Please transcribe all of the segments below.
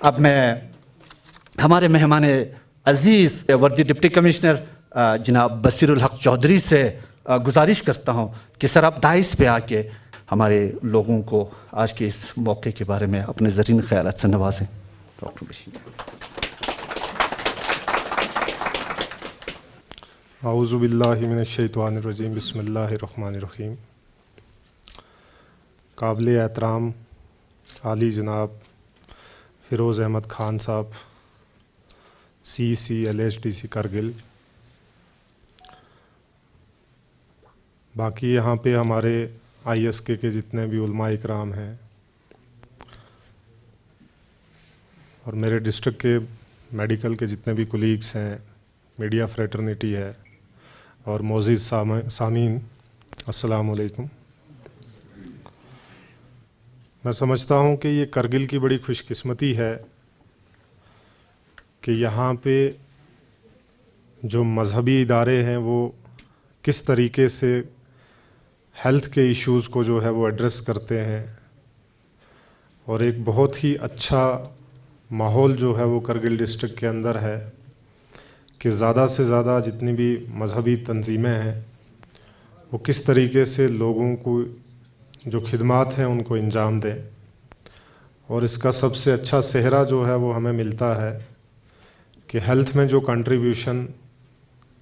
اب میں ہمارے مہمان عزیز وردی ڈپٹی کمشنر جناب بصیر الحق چودھری سے گزارش کرتا ہوں کہ سر آپ ڈائس پہ آ کے ہمارے لوگوں کو آج کے اس موقع کے بارے میں اپنے زرین خیالات سے نوازیں. ڈاکٹر بشیر. اعوذ باللہ من الشیطان الرجیم. بسم اللہ الرحمن الرحیم. قابل احترام عالی جناب فیروز احمد خان صاحب سی LHDC کرگل، باقی یہاں پہ ہمارے ISK کے جتنے بھی علماء اکرام ہیں اور میرے ڈسٹرکٹ کے میڈیکل کے جتنے بھی کولیگس ہیں، میڈیا فریٹرنیٹی ہے اور معزز سامعین، السلام علیکم. میں سمجھتا ہوں کہ یہ کرگل کی بڑی خوش قسمتی ہے کہ یہاں پہ جو مذہبی ادارے ہیں وہ کس طریقے سے ہیلتھ کے ایشوز کو جو ہے وہ ایڈریس کرتے ہیں، اور ایک بہت ہی اچھا ماحول جو ہے وہ کرگل ڈسٹرکٹ کے اندر ہے کہ زیادہ سے زیادہ جتنی بھی مذہبی تنظیمیں ہیں وہ کس طریقے سے لوگوں کو جو خدمات ہیں ان کو انجام دیں. اور اس کا سب سے اچھا صحرا جو ہے وہ ہمیں ملتا ہے کہ ہیلتھ میں جو کنٹریبیوشن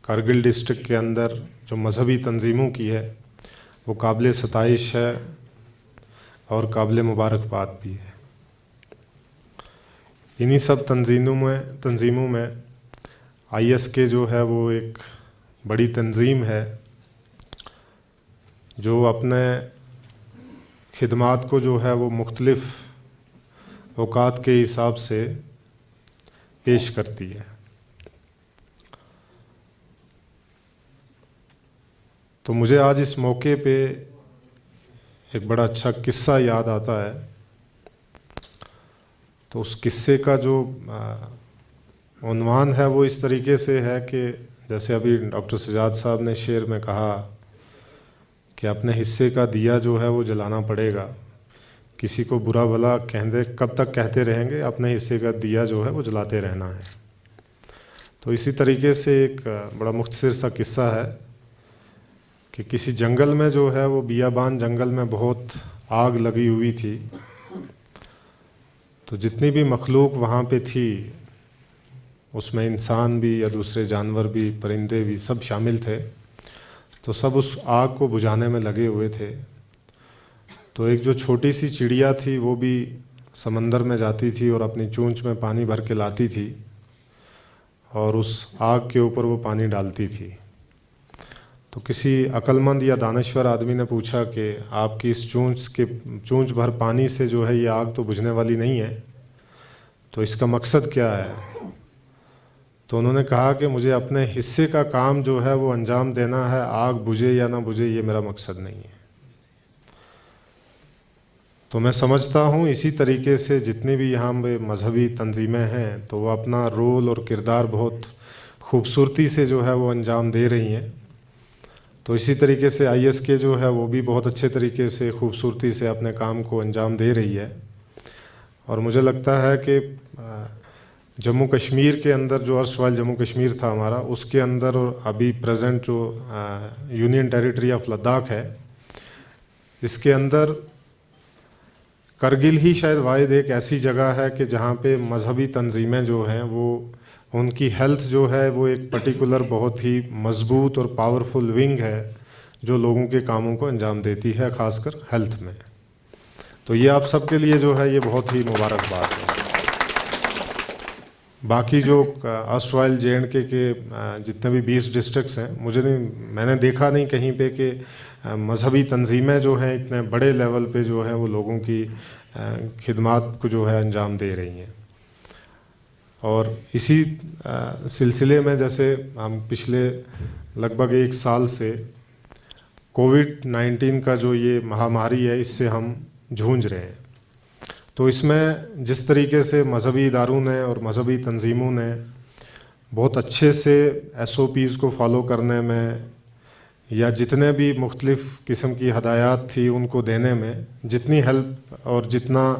کرگل ڈسٹرکٹ کے اندر جو مذہبی تنظیموں کی ہے وہ قابل ستائش ہے اور قابل مبارکباد بھی ہے. انہی سب تنظیموں میں ISK جو ہے وہ ایک بڑی تنظیم ہے جو اپنے خدمات کو جو ہے وہ مختلف اوقات کے حساب سے پیش کرتی ہے. تو مجھے آج اس موقع پہ ایک بڑا اچھا قصہ یاد آتا ہے. تو اس قصے کا جو عنوان ہے وہ اس طریقے سے ہے کہ جیسے ابھی ڈاکٹر سجاد صاحب نے شعر میں کہا کہ اپنے حصے کا دیا جو ہے وہ جلانا پڑے گا. کسی کو برا بھلا کب تک کہتے رہیں گے، اپنے حصے کا دیا جو ہے وہ جلاتے رہنا ہے. تو اسی طریقے سے ایک بڑا مختصر سا قصہ ہے کہ کسی جنگل میں جو ہے وہ بیابان جنگل میں بہت آگ لگی ہوئی تھی. تو جتنی بھی مخلوق وہاں پہ تھی اس میں انسان بھی یا دوسرے جانور بھی، پرندے بھی، سب شامل تھے. تو سب اس آگ کو بجھانے میں لگے ہوئے تھے. تو ایک جو چھوٹی سی چڑیا تھی وہ بھی سمندر میں جاتی تھی اور اپنی چونچ میں پانی بھر کے لاتی تھی اور اس آگ کے اوپر وہ پانی ڈالتی تھی. تو کسی عقل مند یا دانشور آدمی نے پوچھا کہ آپ کی اس چونچ بھر پانی سے جو ہے یہ آگ تو بجھنے والی نہیں ہے، تو اس کا مقصد کیا ہے؟ تو انہوں نے کہا کہ مجھے اپنے حصے کا کام جو ہے وہ انجام دینا ہے، آگ بجھے یا نہ بجھے یہ میرا مقصد نہیں ہے. تو میں سمجھتا ہوں اسی طریقے سے جتنی بھی یہاں پہ مذہبی تنظیمیں ہیں تو وہ اپنا رول اور کردار بہت خوبصورتی سے جو ہے وہ انجام دے رہی ہیں. تو اسی طریقے سے ISK جو ہے وہ بھی بہت اچھے طریقے سے خوبصورتی سے اپنے کام کو انجام دے رہی ہے. اور مجھے لگتا ہے کہ جموں کشمیر کے اندر جو ارسوائل جموں کشمیر تھا ہمارا، اس کے اندر اور ابھی پریزنٹ جو یونین ٹیریٹری آف لداخ ہے، اس کے اندر کرگل ہی شاید واحد ایک ایسی جگہ ہے کہ جہاں پہ مذہبی تنظیمیں جو ہیں وہ ان کی ہیلتھ جو ہے وہ ایک پرٹیکولر بہت ہی مضبوط اور پاورفل ونگ ہے جو لوگوں کے کاموں کو انجام دیتی ہے، خاص کر ہیلتھ میں. تو یہ آپ سب کے لیے جو ہے یہ بہت ہی مبارکباد ہے. باقی جو ارسوائل JNK کے جتنے بھی 20 ڈسٹرکٹس ہیں، میں نے دیکھا نہیں کہیں پہ کہ مذہبی تنظیمیں جو ہیں اتنے بڑے لیول پہ جو ہیں وہ لوگوں کی خدمات کو جو ہے انجام دے رہی ہیں. اور اسی سلسلے میں جیسے ہم پچھلے لگ بھگ 1 سال سے COVID-19 کا جو یہ مہاماری ہے اس سے ہم جھونج رہے ہیں. تو اس میں جس طریقے سے مذہبی اداروں نے اور مذہبی تنظیموں نے بہت اچھے سے SOPs کو فالو کرنے میں یا جتنے بھی مختلف قسم کی ہدایات تھی ان کو دینے میں جتنی ہیلپ اور جتنا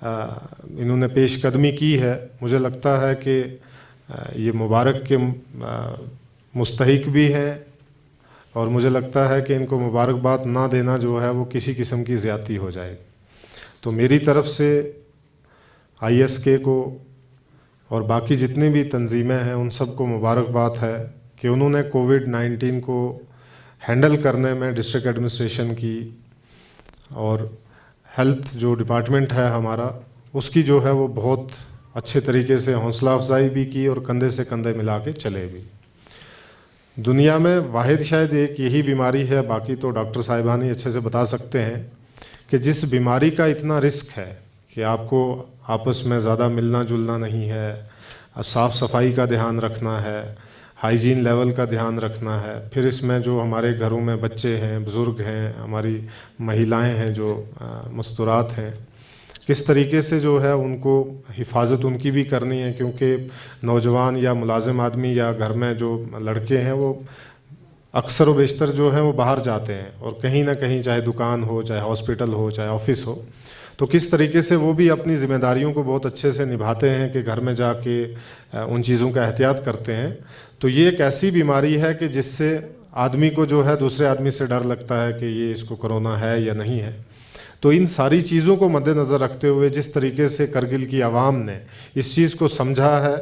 انہوں نے پیش قدمی کی ہے، مجھے لگتا ہے کہ یہ مبارک کے مستحق بھی ہیں، اور مجھے لگتا ہے کہ ان کو مبارکباد نہ دینا جو ہے وہ کسی قسم کی زیادتی ہو جائے گی۔ تو میری طرف سے ISK کو اور باقی جتنی بھی تنظیمیں ہیں ان سب کو مبارکباد ہے کہ انہوں نے کووڈ-19 کو ہینڈل کرنے میں ڈسٹرکٹ ایڈمنسٹریشن کی اور ہیلتھ جو ڈپارٹمنٹ ہے ہمارا، اس کی جو ہے وہ بہت اچھے طریقے سے حوصلہ افزائی بھی کی اور کندھے سے کندھے ملا کے چلے بھی۔ دنیا میں واحد شاید ایک یہی بیماری ہے، باقی تو ڈاکٹر صاحبان ہی اچھے سے بتا سکتے ہیں، کہ جس بیماری کا اتنا رسک ہے کہ آپ کو آپس میں زیادہ ملنا جلنا نہیں ہے، صاف صفائی کا دھیان رکھنا ہے، ہائیجین لیول کا دھیان رکھنا ہے، پھر اس میں جو ہمارے گھروں میں بچے ہیں، بزرگ ہیں، ہماری مہیلائیں ہیں جو مستورات ہیں، کس طریقے سے جو ہے ان کو حفاظت ان کی بھی کرنی ہے، کیونکہ نوجوان یا ملازم آدمی یا گھر میں جو لڑکے ہیں وہ اکثر و بیشتر جو ہیں وہ باہر جاتے ہیں، اور کہیں نہ کہیں چاہے دکان ہو، چاہے ہاسپٹل ہو، چاہے آفس ہو، تو کس طریقے سے وہ بھی اپنی ذمہ داریوں کو بہت اچھے سے نبھاتے ہیں کہ گھر میں جا کے ان چیزوں کا احتیاط کرتے ہیں۔ تو یہ ایک ایسی بیماری ہے کہ جس سے آدمی کو جو ہے دوسرے آدمی سے ڈر لگتا ہے کہ یہ اس کو کرونا ہے یا نہیں ہے۔ تو ان ساری چیزوں کو مد نظر رکھتے ہوئے جس طریقے سے کرگل کی عوام نے اس چیز کو سمجھا ہے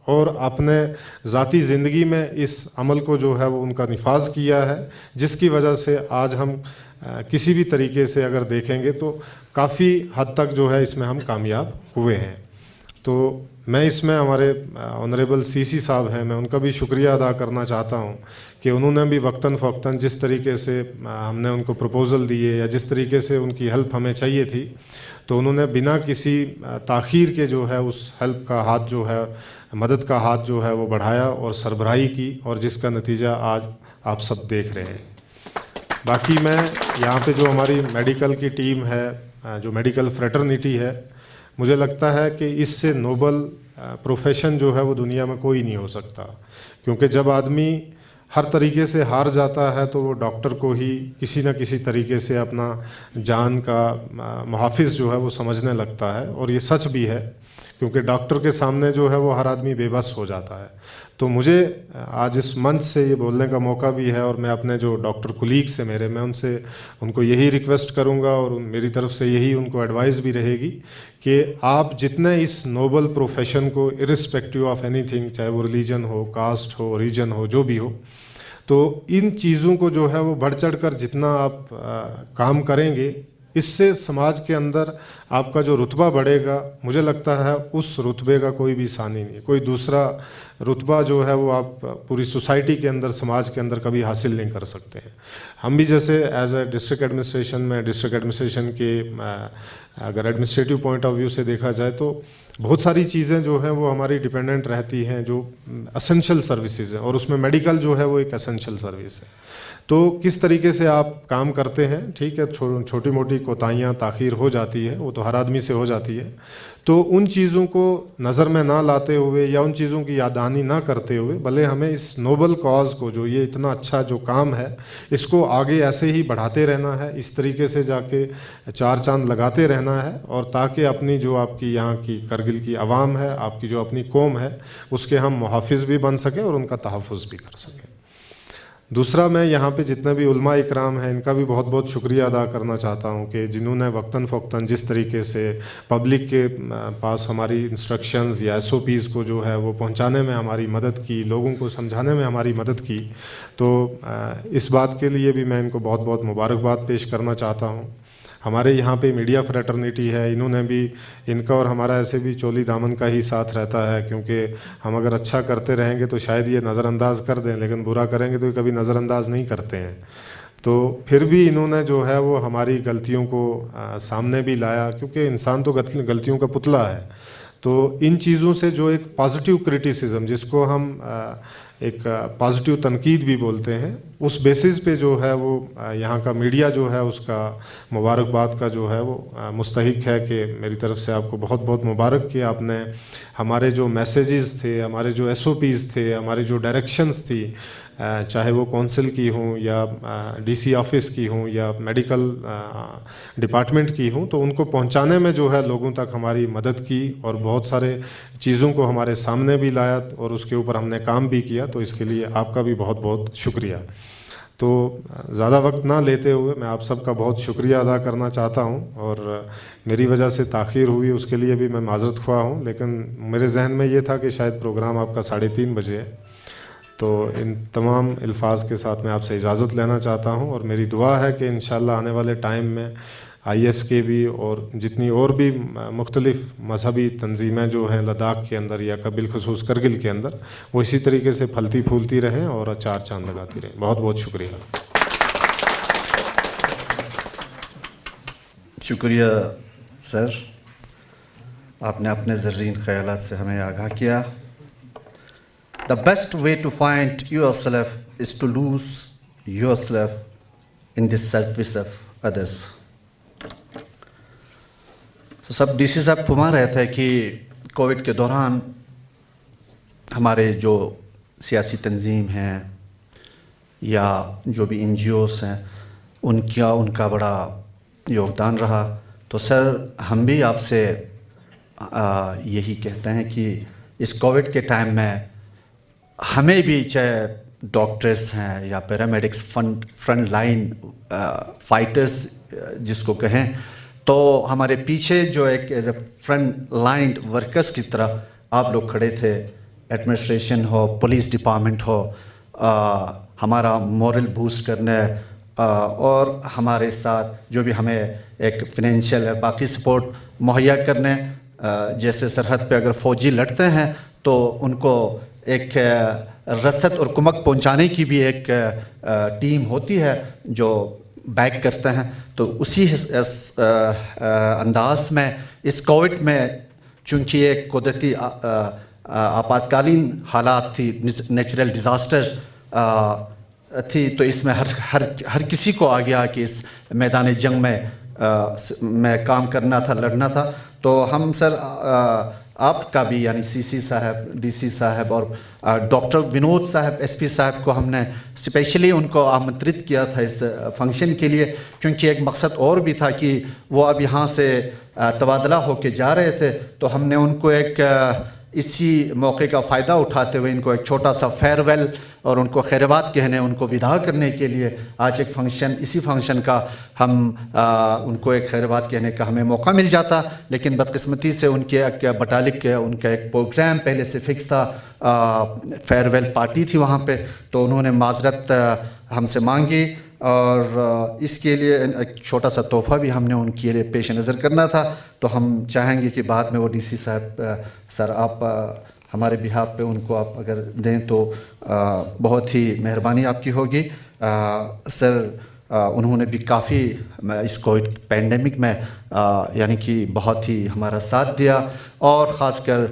اور اپنے ذاتی زندگی میں اس عمل کو جو ہے وہ ان کا نفاذ کیا ہے، جس کی وجہ سے آج ہم کسی بھی طریقے سے اگر دیکھیں گے تو کافی حد تک جو ہے اس میں ہم کامیاب ہوئے ہیں۔ تو میں اس میں ہمارے آنریبل CC صاحب ہیں، میں ان کا بھی شکریہ ادا کرنا چاہتا ہوں کہ انہوں نے بھی وقتاً فوقتاً جس طریقے سے ہم نے ان کو پروپوزل دیے یا جس طریقے سے ان کی ہیلپ ہمیں چاہیے تھی، تو انہوں نے بنا کسی تاخیر کے جو ہے اس ہیلپ کا ہاتھ جو ہے، مدد کا ہاتھ جو ہے وہ بڑھایا اور سربراہی کی، اور جس کا نتیجہ آج آپ سب دیکھ رہے ہیں۔ باقی میں یہاں پہ جو ہماری میڈیکل کی ٹیم ہے، جو میڈیکل فریٹرنیٹی ہے، مجھے لگتا ہے کہ اس سے نوبل پروفیشن جو ہے وہ دنیا میں کوئی نہیں ہو سکتا، کیونکہ جب آدمی ہر طریقے سے ہار جاتا ہے تو وہ ڈاکٹر کو ہی کسی نہ کسی طریقے سے اپنا جان کا محافظ جو ہے وہ سمجھنے لگتا ہے، اور یہ سچ بھی ہے، کیونکہ ڈاکٹر کے سامنے جو ہے وہ ہر آدمی بے بس ہو جاتا ہے۔ تو مجھے آج اس منچ سے یہ بولنے کا موقع بھی ہے، اور میں اپنے جو ڈاکٹر کولیگس ہیں میرے، میں ان کو یہی ریکویسٹ کروں گا، اور میری طرف سے یہی ان کو ایڈوائز بھی رہے گی کہ آپ جتنے اس نوبل پروفیشن کو ارسپیکٹیو آف اینی تھنگ، چاہے وہ ریلیجن ہو، کاسٹ ہو، ریجن ہو، جو بھی ہو، تو ان چیزوں کو جو ہے وہ بڑھ چڑھ کر جتنا آپ کام کریں گے، اس سے سماج کے اندر آپ کا جو رتبہ بڑھے گا، مجھے لگتا ہے اس رتبے کا کوئی بھی ثانی نہیں، کوئی دوسرا رتبہ جو ہے وہ آپ پوری سوسائٹی کے اندر، سماج کے اندر کبھی حاصل نہیں کر سکتے ہیں۔ ہم بھی جیسے ایز اے ڈسٹرکٹ ایڈمنسٹریشن میں، ڈسٹرکٹ ایڈمنسٹریشن کے اگر ایڈمنسٹریٹو پوائنٹ آف ویو سے دیکھا جائے تو بہت ساری چیزیں جو ہیں وہ ہماری ڈیپینڈنٹ رہتی ہیں، جو اسینشل سروسز ہیں، اور اس میں میڈیکل جو ہے وہ ایک اسینشل سروس ہے۔ تو کس طریقے سے آپ کام کرتے ہیں، ٹھیک ہے، چھوٹی موٹی کوتاہیاں، تاخیر ہو جاتی ہے، وہ تو ہر آدمی سے ہو جاتی ہے، تو ان چیزوں کو نظر میں نہ لاتے ہوئے یا ان چیزوں کی یاد دہانی نہ کرتے ہوئے، بھلے ہمیں اس نوبل کاز کو، جو یہ اتنا اچھا جو کام ہے، اس کو آگے ایسے ہی بڑھاتے رہنا ہے، اس طریقے سے جا کے چار چاند لگاتے رہنا ہے، اور تاکہ اپنی جو آپ کی یہاں کی کرگل کی عوام ہے، آپ کی جو اپنی قوم ہے، اس کے ہم محافظ بھی بن سکیں اور ان کا تحفظ بھی کر سکیں۔ دوسرا، میں یہاں پہ جتنے بھی علماء اکرام ہیں ان کا بھی بہت بہت شکریہ ادا کرنا چاہتا ہوں کہ جنہوں نے وقتاً فوقتاً جس طریقے سے پبلک کے پاس ہماری انسٹرکشنز یا SOPs کو جو ہے وہ پہنچانے میں ہماری مدد کی، لوگوں کو سمجھانے میں ہماری مدد کی، تو اس بات کے لیے بھی میں ان کو بہت بہت مبارکباد پیش کرنا چاہتا ہوں۔ ہمارے یہاں پہ میڈیا فریٹرنیٹی ہے، انہوں نے بھی، ان کا اور ہمارا ایسے بھی چولی دامن کا ہی ساتھ رہتا ہے، کیونکہ ہم اگر اچھا کرتے رہیں گے تو شاید یہ نظر انداز کر دیں، لیکن برا کریں گے تو یہ کبھی نظر انداز نہیں کرتے ہیں۔ تو پھر بھی انہوں نے جو ہے وہ ہماری غلطیوں کو سامنے بھی لایا، کیونکہ انسان تو غلطیوں کا پتلا ہے۔ تو ان چیزوں سے جو ایک پازیٹیو کرٹیسزم، جس کو ہم ایک پازیٹیو تنقید بھی بولتے ہیں، اس بیسس پہ جو ہے وہ یہاں کا میڈیا جو ہے اس کا مبارکباد کا جو ہے وہ مستحق ہے کہ میری طرف سے آپ کو بہت بہت مبارک کہ آپ نے ہمارے جو میسیجز تھے، ہمارے جو ایس او پیز تھے، ہمارے جو ڈائریکشنز تھی، چاہے وہ کونسل کی ہوں یا ڈی سی آفس کی ہوں یا میڈیکل ڈپارٹمنٹ کی ہوں، تو ان کو پہنچانے میں جو ہے لوگوں تک ہماری مدد کی اور بہت سارے چیزوں کو ہمارے سامنے بھی لایا اور اس کے اوپر ہم نے کام بھی کیا، تو اس کے لیے آپ کا بھی بہت بہت شکریہ۔ تو زیادہ وقت نہ لیتے ہوئے میں آپ سب کا بہت شکریہ ادا کرنا چاہتا ہوں، اور میری وجہ سے تاخیر ہوئی اس کے لیے بھی میں معذرت خواہ ہوں، لیکن میرے ذہن میں یہ تھا کہ شاید پروگرام آپ کا 3:30 بجے ہے۔ تو ان تمام الفاظ کے ساتھ میں آپ سے اجازت لینا چاہتا ہوں، اور میری دعا ہے کہ انشاءاللہ آنے والے ٹائم میں آئی ایس کے بھی اور جتنی اور بھی مختلف مذہبی تنظیمیں جو ہیں لداخ کے اندر یا بالخصوص کرگل کے اندر، وہ اسی طریقے سے پھلتی پھولتی رہیں اور چار چاند لگاتی رہیں۔ بہت بہت شکریہ۔ شکریہ سر، آپ نے اپنے زرین خیالات سے ہمیں آگاہ کیا۔ The best way to find yourself is to lose yourself in the service of others. تو سب ڈی سی صاحب فرما رہے تھے کہ کووڈ کے دوران ہمارے جو سیاسی تنظیم ہیں یا جو بھی این جی اوز ہیں ان کا بڑا یوگدان رہا۔ تو سر ہم بھی آپ سے یہی کہتے ہیں کہ اس کووڈ کے ٹائم میں ہمیں بھی چاہے ڈاکٹرس ہیں یا پیرامیڈکس فرنٹ لائن فائٹرس جس کو کہیں، تو ہمارے پیچھے جو ایک as a front line workers کی طرح آپ لوگ کھڑے تھے، ایڈمنسٹریشن ہو، پولیس ڈپارٹمنٹ ہو، ہمارا مورل بوسٹ کرنے اور ہمارے ساتھ جو بھی ہمیں ایک فنینشیل اور باقی سپورٹ مہیا کرنے، جیسے سرحد پہ اگر فوجی لڑتے ہیں تو ان کو ایک رسد اور کمک پہنچانے کی بھی ایک ٹیم ہوتی ہے جو بیک کرتے ہیں۔ تو اسی انداز میں اس کووڈ میں چونکہ ایک قدرتی آپاتکالین حالات تھی، نیچرل ڈیزاسٹر تھی، تو اس میں ہر کسی کو آ گیا کہ اس میدان جنگ میں کام کرنا تھا، لڑنا تھا۔ تو ہم سر آپ کا بھی یعنی سی سی صاحب، ڈی سی صاحب اور ڈاکٹر ونود صاحب ایس پی صاحب کو ہم نے اسپیشلی ان کو آمنترت کیا تھا اس فنکشن کے لیے، کیونکہ ایک مقصد اور بھی تھا کہ وہ اب یہاں سے تبادلہ ہو کے جا رہے تھے، تو ہم نے ان کو ایک اسی موقع کا فائدہ اٹھاتے ہوئے ان کو ایک چھوٹا سا فیئر ویل اور ان کو خیرباد کہنے، ان کو وداع کرنے کے لیے آج ایک فنکشن، اسی فنکشن کا ہم ان کو ایک خیرباد کہنے کا ہمیں موقع مل جاتا، لیکن بدقسمتی سے ان کے ایک بٹالک ان کا ایک پروگرام پہلے سے فکس تھا، فیئر ویل پارٹی تھی وہاں پہ، تو انہوں نے معذرت ہم سے مانگی، اور اس کے لیے ایک چھوٹا سا تحفہ بھی ہم نے ان کے لیے پیش نظر کرنا تھا۔ تو ہم چاہیں گے کہ بعد میں وہ ڈی سی صاحب سر آپ ہمارے بہاف پہ ان کو آپ اگر دیں تو بہت ہی مہربانی آپ کی ہوگی۔ سر انہوں نے بھی کافی اس کووڈ پینڈیمک میں یعنی کہ بہت ہی ہمارا ساتھ دیا، اور خاص کر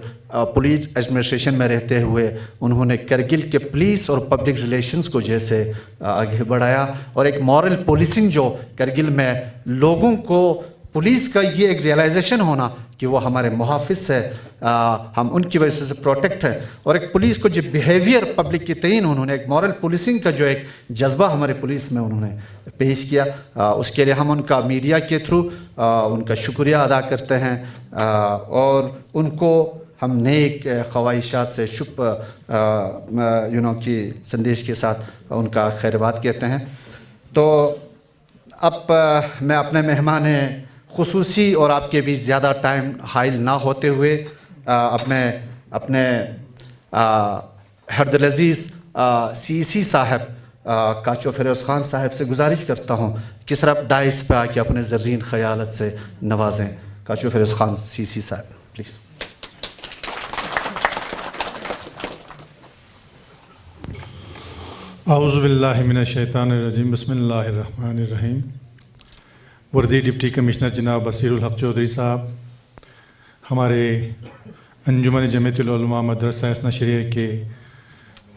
پولیس ایڈمنسٹریشن میں رہتے ہوئے انہوں نے کرگل کے پولیس اور پبلک ریلیشنز کو جیسے آگے بڑھایا، اور ایک مورل پولیسنگ جو کرگل میں لوگوں کو پولیس کا یہ ایک ریئلائزیشن ہونا کہ وہ ہمارے محافظ ہے، ہم ان کی وجہ سے پروٹیکٹ ہے، اور ایک پولیس کو جو بیہیویئر پبلک کے تئیں انہوں نے ایک مورل پولیسنگ کا جو ایک جذبہ ہمارے پولیس میں انہوں نے پیش کیا، اس کے لیے ہم ان کا میڈیا کے تھرو ان کا شکریہ ادا کرتے ہیں، اور ان کو ہم نیک خواہشات سے کی سندیش کے ساتھ ان کا خیرباد کہتے ہیں۔ تو اب میں اپنے مہمان خصوصی اور آپ کے بیچ زیادہ ٹائم حائل نہ ہوتے ہوئے اپنے حرد العزیز سی سی صاحب کاچو فیروز خان صاحب سے گزارش کرتا ہوں کہ سر آپ ڈائس پہ آ کے اپنے زرین خیالت سے نوازیں۔ کاچو فیروز خان سی سی صاحب پلیز۔ اعوذ باللہ من الشیطان الرجیم، بسم اللہ الرحمن الرحیم۔ وردی ڈپٹی کمشنر جناب بصیر الحق چودھری صاحب، ہمارے انجمن جمعیت العلماء مدرسہ اثنا شریعہ کے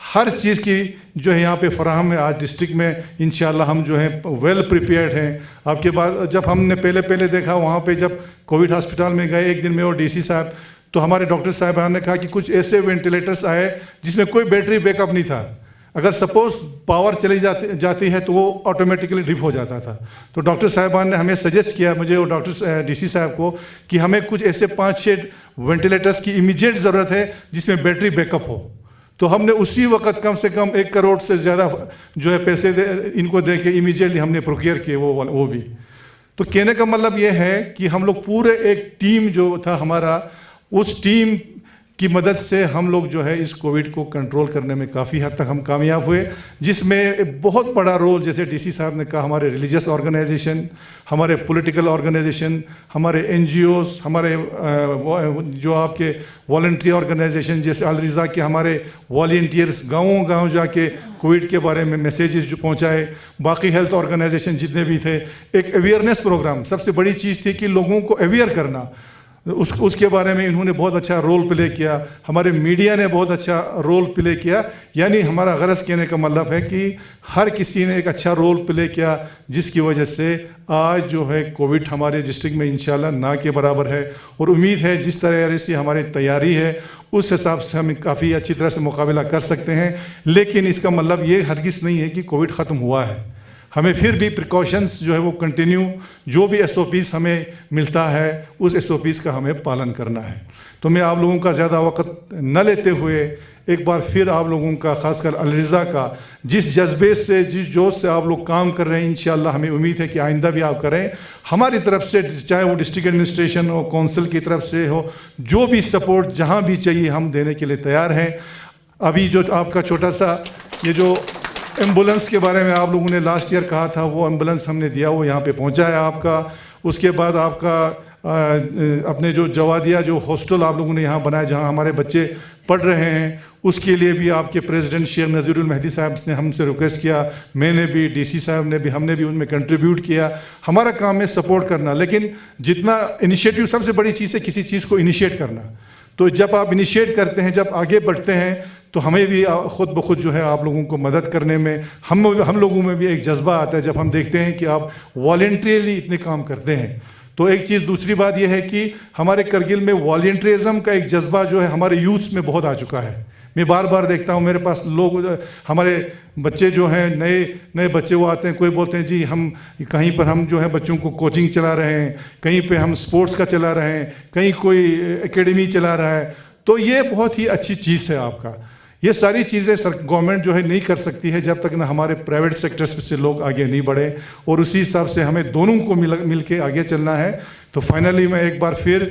ہر چیز کی جو ہے یہاں پہ فراہم ہے آج ڈسٹرکٹ میں. انشاءاللہ ہم جو ہیں ویل پریپیئرڈ ہیں. آپ کے بعد جب ہم نے پہلے دیکھا وہاں پہ جب کووڈ ہاسپٹل میں گئے ایک دن میں اور ڈی سی صاحب, تو ہمارے ڈاکٹر صاحبان نے کہا کہ کچھ ایسے وینٹیلیٹرس آئے جس میں کوئی بیٹری بیک اپ نہیں تھا. اگر سپوز پاور چلی جاتی ہے تو وہ آٹومیٹکلی ڈرپ ہو جاتا تھا. تو ڈاکٹر صاحبان نے ہمیں سجیسٹ کیا, مجھے اور ڈاکٹر ڈی سی صاحب کو, کہ ہمیں کچھ ایسے 5-6 وینٹیلیٹرس کی امیجیٹ ضرورت ہے جس میں بیٹری بیک اپ ہو. تو ہم نے اسی وقت کم سے کم 1 کروڑ سے زیادہ جو ہے پیسے ان کو دے کے امیجیٹلی ہم نے پروکیئر کیے وہ بھی. تو کہنے کا مطلب یہ ہے کہ ہم لوگ پورے ایک ٹیم جو تھا ہمارا, اس ٹیم کی مدد سے ہم لوگ جو ہے اس کووڈ کو کنٹرول کرنے میں کافی حد تک ہم کامیاب ہوئے, جس میں بہت بڑا رول, جیسے ڈی سی صاحب نے کہا, ہمارے ریلیجیس آرگنائزیشن, ہمارے پولیٹیکل آرگنائزیشن, ہمارے این جی اوز, ہمارے جو آپ کے والنٹری آرگنائزیشن جیسے الرضا کے ہمارے والنٹیئرس گاؤں جا کے کووڈ کے بارے میں میسیجز جو پہنچائے, باقی ہیلتھ آرگنائزیشن جتنے بھی تھے. ایک اویئرنیس پروگرام سب سے بڑی چیز تھی کہ لوگوں کو اویئر کرنا, اس کے بارے میں انہوں نے بہت اچھا رول پلے کیا. ہمارے میڈیا نے بہت اچھا رول پلے کیا. یعنی ہمارا غرض کہنے کا مطلب ہے کہ ہر کسی نے ایک اچھا رول پلے کیا, جس کی وجہ سے آج جو ہے کووڈ ہمارے ڈسٹرکٹ میں انشاءاللہ نہ کے برابر ہے. اور امید ہے جس طرح سے ہماری تیاری ہے اس حساب سے ہم کافی اچھی طرح سے مقابلہ کر سکتے ہیں. لیکن اس کا مطلب یہ ہرگز نہیں ہے کہ کووڈ ختم ہوا ہے. ہمیں پھر بھی پریکاشنز جو ہے وہ کنٹینیو, جو بھی ایس او پیز ہمیں ملتا ہے اس ایس او پیز کا ہمیں پالن کرنا ہے. تو میں آپ لوگوں کا زیادہ وقت نہ لیتے ہوئے ایک بار پھر آپ لوگوں کا, خاص کر الرضا کا, جس جذبے سے جس جوش سے آپ لوگ کام کر رہے ہیں, انشاءاللہ ہمیں امید ہے کہ آئندہ بھی آپ کریں. ہماری طرف سے چاہے وہ ڈسٹرکٹ ایڈمنسٹریشن ہو, کونسل کی طرف سے ہو, جو بھی سپورٹ جہاں بھی چاہیے ہم دینے کے لیے تیار ہیں. ابھی جو آپ کا چھوٹا سا یہ جو ایمبولنس کے بارے میں آپ لوگوں نے لاسٹ ایئر کہا تھا, وہ ایمبولنس ہم نے دیا, وہ یہاں پہ پہنچا ہے آپ کا. اس کے بعد آپ کا اپنے جو جوادیہ جو ہاسٹل آپ لوگوں نے یہاں بنایا جہاں ہمارے بچے پڑھ رہے ہیں, اس کے لیے بھی آپ کے پریزیڈنٹ شیخ نذیر المہدی صاحب نے ہم سے ریکویسٹ کیا, میں نے بھی, ڈی سی صاحب نے بھی, ہم نے بھی ان میں کنٹریبیوٹ کیا. ہمارا کام ہے سپورٹ کرنا, لیکن جتنا انیشیٹو, سب سے بڑی چیز ہے کسی چیز کو انیشیٹ کرنا. تو جب آپ انیشیٹ کرتے ہیں, جب آگے بڑھتے ہیں, تو ہمیں بھی خود بخود جو ہے آپ لوگوں کو مدد کرنے میں ہم لوگوں میں بھی ایک جذبہ آتا ہے جب ہم دیکھتے ہیں کہ آپ والنٹریلی اتنے کام کرتے ہیں. تو ایک چیز, دوسری بات یہ ہے کہ ہمارے کرگل میں والنٹریزم کا ایک جذبہ جو ہے ہمارے یوتھس میں بہت آ چکا ہے. میں بار بار دیکھتا ہوں میرے پاس لوگ, ہمارے بچے جو ہیں نئے بچے وہ آتے ہیں, کوئی بولتے ہیں جی ہم کہیں پر ہم جو ہے بچوں کو کوچنگ چلا رہے ہیں, کہیں پہ ہم سپورٹس کا چلا رہے ہیں, کہیں کوئی اکیڈمی چلا رہا ہے. تو یہ بہت ہی اچھی چیز ہے آپ کا. یہ ساری چیزیں گورنمنٹ جو ہے نہیں کر سکتی ہے جب تک نہ ہمارے پرائیویٹ سیکٹرز سے لوگ آگے نہیں بڑھے, اور اسی حساب سے ہمیں دونوں کو مل کے آگے چلنا ہے. تو فائنلی میں ایک بار پھر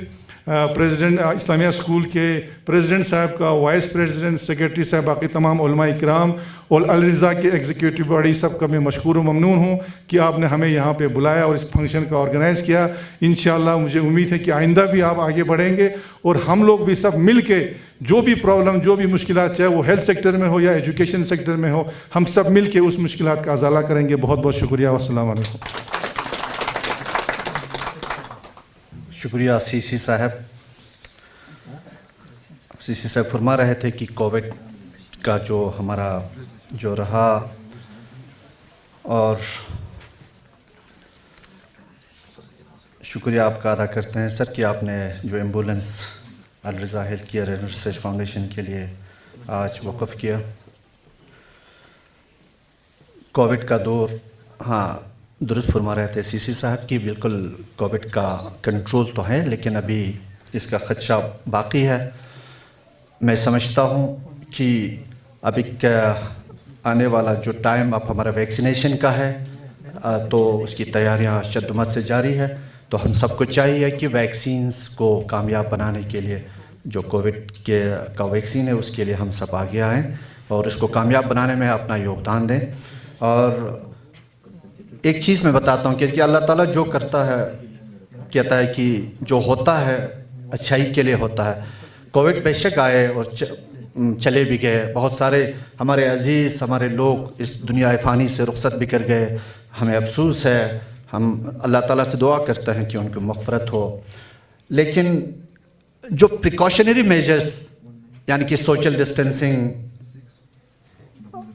پریزیڈنٹ اسلامیہ اسکول کے پریزیڈنٹ صاحب کا, وائس پریزیڈنٹ, سیکرٹری صاحب, باقی تمام علماء اکرام اور الرضا کے ایگزیکٹو باڈی سب کا میں مشکور و ممنون ہوں کہ آپ نے ہمیں یہاں پہ بلایا اور اس فنکشن کا آرگنائز کیا. انشاءاللہ مجھے امید ہے کہ آئندہ بھی آپ آگے بڑھیں گے, اور ہم لوگ بھی سب مل کے جو بھی پرابلم, جو بھی مشکلات, چاہے وہ ہیلتھ سیکٹر میں ہو یا ایجوکیشن سیکٹر میں ہو, ہم سب مل کے اس مشکلات کا ازالہ کریں گے. بہت بہت شکریہ. والسلام علیکم. شکریہ سی سی صاحب. سی سی صاحب فرما رہے تھے کہ کووڈ کا جو ہمارا جو رہا, اور شکریہ آپ کا ادا کرتے ہیں سر کہ آپ نے جو ambulance Alraza health care and research foundation کے لیے آج وقف کیا. کووڈ کا دور, ہاں درست فرما رہے تھے سی سی صاحب کی, بالکل کووڈ کا کنٹرول تو ہے لیکن ابھی اس کا خدشہ باقی ہے. میں سمجھتا ہوں کہ ابھی آنے والا جو ٹائم اب ہمارا ویکسینیشن کا ہے, تو اس کی تیاریاں شدت سے جاری ہے. تو ہم سب کو چاہیے کہ ویکسینز کو کامیاب بنانے کے لیے, جو کووڈ کا ویکسین ہے اس کے لیے ہم سب آگے آئیں اور اس کو کامیاب بنانے میں اپنا یوگدان دیں. اور ایک چیز میں بتاتا ہوں کہ اللہ تعالیٰ جو کرتا ہے کہتا ہے کہ جو ہوتا ہے اچھائی کے لیے ہوتا ہے. کووڈ بے شک آئے اور چلے بھی گئے, بہت سارے ہمارے عزیز, ہمارے لوگ اس دنیا فانی سے رخصت بھی کر گئے. ہمیں افسوس ہے, ہم اللہ تعالیٰ سے دعا کرتے ہیں کہ ان کو مغفرت ہو. لیکن جو پریکاشنری میجرز, یعنی کہ social distancing,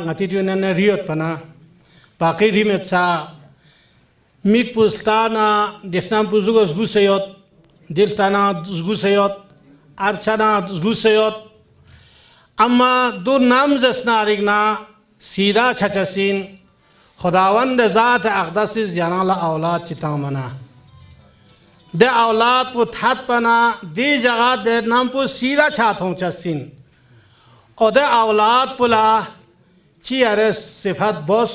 ngatidu nana riot pana pakiri metsa Mik pustana desnam puzugos guseyot, diltana guseyot, archana guseyot. Amma du namzes narigna sida chachasin خداوند ذات اقدس زیانالا اولاد چتامنا دے اولاد پو تھت پنا دی جگہ دے نام پو سیدھا چھاتوں چسین او دے اولاد پلا چی ارس صفت بوس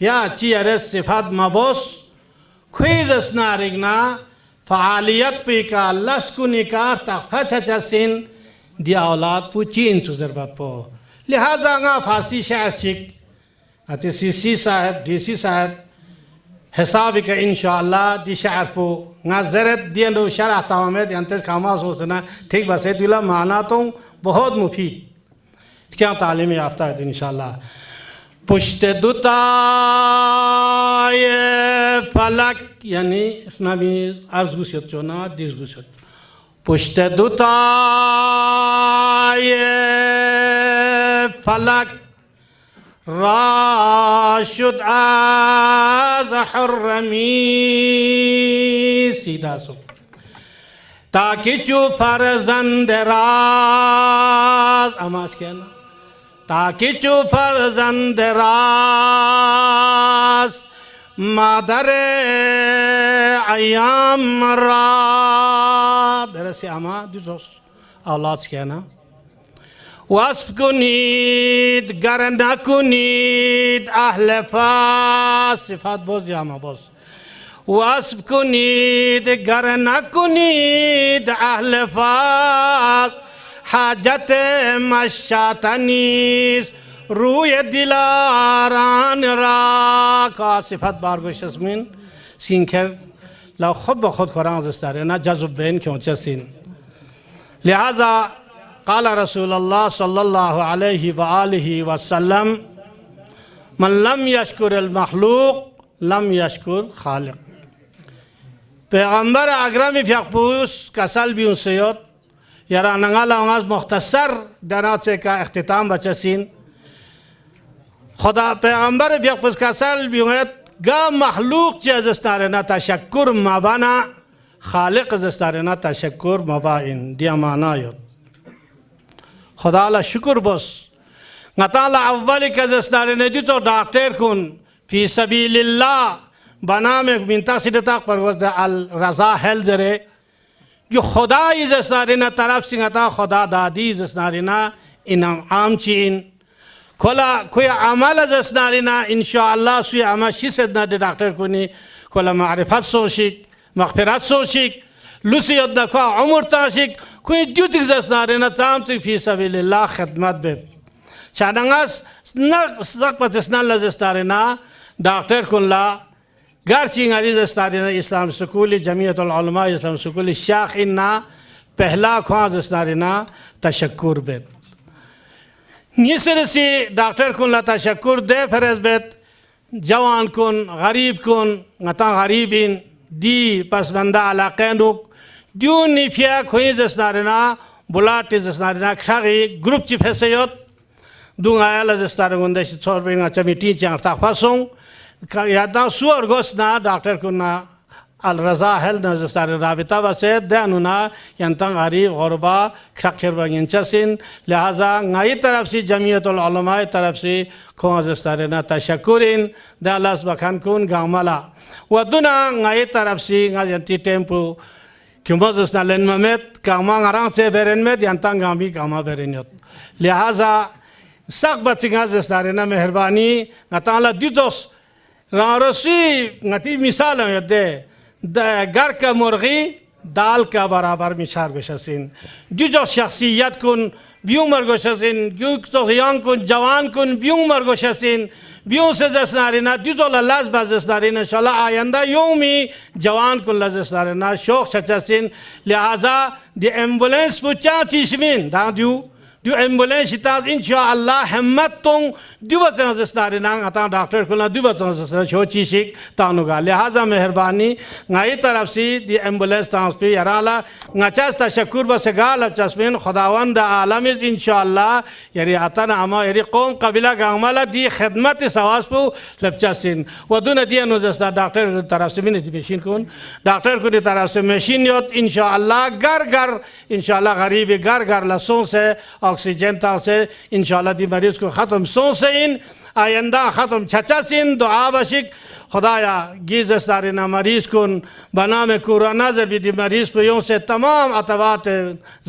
یا چی ارس صفت مبوس خویز اسنارگنا فعالیت پی کا لسکو نکار تقفہ چسین دی اولاد پو چین چو ضربت پو لہذا گا فارسی شعر شک اتی سی سی صاحب ڈی سی صاحب حسابی کا انشاءاللہ دی شعر پو نا زرد دیندو شرح تمامید انتظ کاما سوچنا ٹھیک بس ہے دولا معنی تو بہت مفید کیا تعلیم یافتہ ہے انشاءاللہ پشت دوتای فلک یعنی اس میں بھی عرض گوشت چونا دیس گوشت پشت دوتای فلک راشد از حرمی سیدھا سو تاکہ چو فرزند راز اماز کہنا تاکہ چو فرزند راز مادر ایام را درسی اما دیزوس اولاد کہنا وصف کنید گر نکنید اہل فاس صفات بوز یا ما بوز وصف کنید گر نکنید اہل فاس حاجت مشاتنیس روی دلاران را کا صفات بارگوش اسمین سین کر لو خود بخود قرآن دستاره نا جذب بین کیوں چسین لہذا قال رسول اللہ صلی اللہ علیہ وآلہ وسلم من لم یشکر المخلوق لم یشکر خالق پیغمبر اگرامی فیقپوس کسل بیون سیوت یرا ننگالا ونگاز مختصر درات سے کا اختتام بچسین خدا پیغمبر فیقپوس کسل بیونیت گا مخلوق چی ازستارنا تشکر مبانا خالق ازستارنا تشکر مبائن دیا معنایت خدا اللہ شکر بس نتالا اولی که دستاری ندی تو ڈاکٹر کن فی سبیل اللہ بنام منطق سیدتاق پر وزد الرضا حل دره جو خدای دستاری نا طرف سنگتا خدا دادی دستاری نا انعام چین کلا کوئی عمل دستاری نا انشاءاللہ سوی عمل شیست نا دی ڈاکٹر کنی کلا معرفت سوشک مغفرت سوشک لسی ادکا عمر تاشک کوئی دیوتک زسناری نا تامتک فی سبیل اللہ خدمت بید چاننگاس نق پتسنا اللہ زستاری نا ڈاکٹر کن لا گرچی نگاری زستاری نا اسلام سکولی جمعیت العلماء اسلام سکولی شاخ اننا پہلا خوان زستاری نا تشکر بید نیسر سی ڈاکٹر کن لا تشکر دے فرز بید جوان کن غریب کن نتا غریبین دی پس بندہ علاقینوک دیون نیفیا خوین زستارنا بلاتی زستارنا کشاگی گروپ چی پھیسیوت دون آیالا زستارنگونده شی چور بینگا چمی تین چی انگتاق پاسون یادنا سوار گوستنا ڈاکٹر کننا الرضا حل نا زستار رابطہ بسید دیانونا ینتان غریب غربا کشاکر بگین سین لہذا نائی طرف سی جمعیت العلماء طرف سی خوان زستارنا تشکرین دیان اللہ سبکان کن گامالا و دونا نائی طرف سی نائی ٹیمپو کیونکہ زستان لین ممیت کاما نران سے بیرین میں ینتان گامی کاما بیرینیت لہذا ساق بچنگا زستارنا مہربانی نتالا دیتوس رانرسی نتی مثال ہیں دے گر کا مرغی دال کا برابر مشار گوشسین جو شخصیت کن بیومر گوشسین جو غیان کن جوان کن بیومر گوشسین بیون سے دستارینا دیزو للاز باز دستارینا انشاءاللہ آئندہ یومی جوان کن لدستارینا شوق شچسین لہذا دی ایمبولنس پو چا چیشمین دا دیو دو ایمبولینس تاز انشاءاللہ ہمتوں دیوتاں زستاری نان اتاں ڈاکٹر کھلنا دیوتاں زستاری چھو چیشک تانو گا لہذا مہربانی نائی طرف سی دی ایمبولینس تانس پی یرالا نچاس تشکر بسگال چسمین خداوند عالمیز انشاءاللہ یری اتانا اما یری قوم قبیلہ گامالا دی خدمت سواس پو لپچاسین و دون دیانو زستار ڈاکٹر طرف سے بھی نہیں مشین کن ڈاکٹر کو دی طرف سے مشین یوت انشاءاللہ گر گر انشاءاللہ غریبی گر گر لسوں سے آکسیجن تا سے انشاءاللہ دی مریض کو ختم سوں سے ان آئندہ ختم چھچا سین دعا بشک خدایا گیز استارینا مریض کن بنام کورونا بھی دی مریض پیوں سے تمام عطوات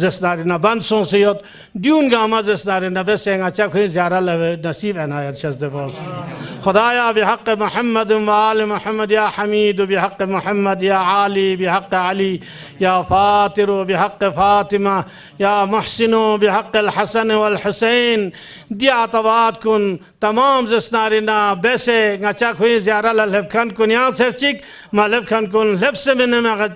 زستارینا بند سوں سے یوت دیون گاما زستارینا بسیں اچھا کوئی زیارہ لوے نصیب عنایت شزد باس خدایا بحق محمد و آل محمد یا حمید بحق محمد یا عالی بحق علی یا فاطر بحق فاطمہ یا محسن بحق الحسن والحسین دی عطوات کن تمام زستارینا بسے اچھا کوئی زیارہ لب کھن کن یہاں سرچک ما لب کھن کن لب سے میں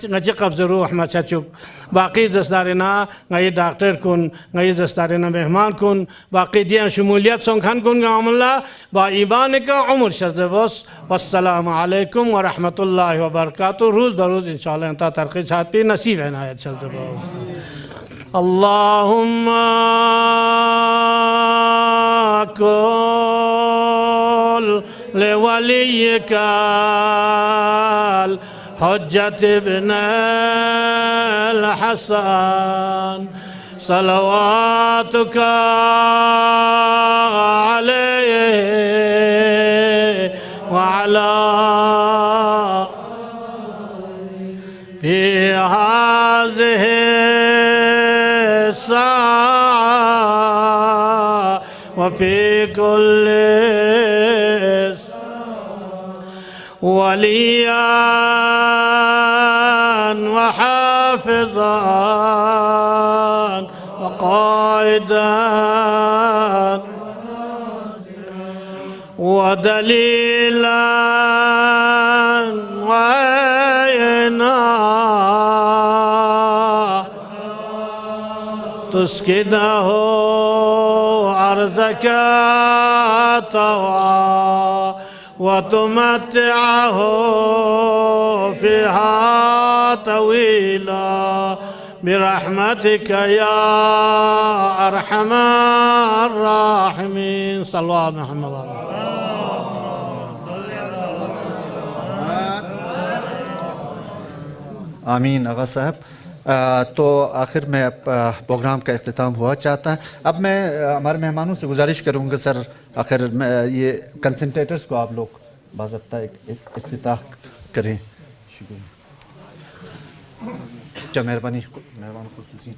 نچی قبض روح ما چچک باقی زستارینا نئی ڈاکٹر کن نئی زستارینا مہمان کن باقی دیاں شمولیت سن کھن کن گام اللہ با ایمان کا عمر شد بس والسلام علیکم ورحمت اللہ وبرکاتہ روز بروز انشاءاللہ انتا ترقی چھات پی نصیب عنایت شد بس اللہم کل لوليك الحجة ابن الحسن صلواتك عليه وعلى في هذه الساعة وفي كل وليا وحافظا وقائدا ودليلا وعينا تسكنه أرضك طوعا وتمتعه فيها طويلا برحمتك يا أرحم الراحمين صلى الله عليه وسلم آمین آغا صاحب تو آخر میں پروگرام کا اختتام ہوا چاہتا ہے اب میں ہمارے مہمانوں سے گزارش کروں گا سر آخر میں یہ کنسنٹریٹرز کو آپ لوگ باضابطہ افتتاح کریں شکریہ مہربانی مہربان خصوصی